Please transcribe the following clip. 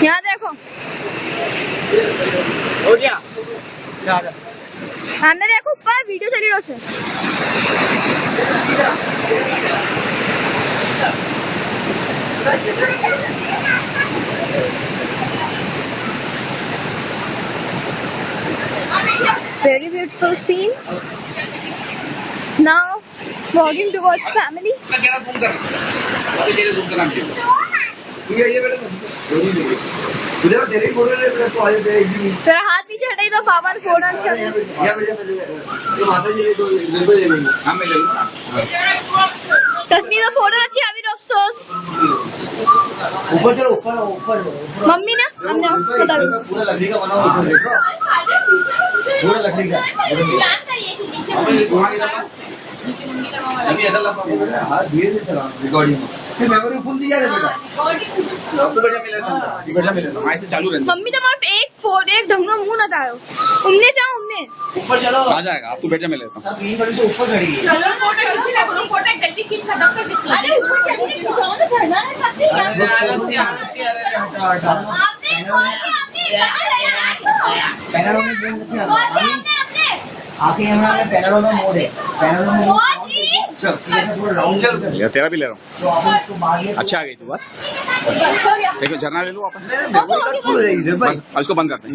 यहाँ देखो हो गया सामने देखो ऊपर वीडियो चली रही है। Very beautiful scene. Now walking towards family. तेरा हाथ पीछे हटाई तो पापा ने फोन अच्छा तस्नीम ने फोटो रखी अभी अफसोस ऊपर चलो ऊपर मम्मी ने हमने बता पूरा लकड़ी का बना हुआ देखो पूरा लकड़ी का अभी ऐसा लगा हां धीरे से चला रिकॉर्डिंग में फिर मेमोरी फुल दिया रे बेटा आपको बेटा मिलेगा मां से चालू रहने मम्मी तुम्हारे एक फोन एक ढंग का मुंह ना डालो उमने जाओ उमने ऊपर चलो आ जाएगा आप तो बेटा मिले सब ग्रीन वाली से ऊपर खड़ी है चलो फोटो जल्दी खींच खत्म कर दे अरे ऊपर चली नहीं खिंचाओ ना झरना है सब ठीक है आके हमारा पैनोरामा मोड है पैनोरामा मोड चल चल तेरा भी ले रहा हूँ तो आप उसको बाद में अच्छा आ गई तू बस देखो झरना ले लो वापस फुल हो जाएगी भाई इसको बंद करते हैं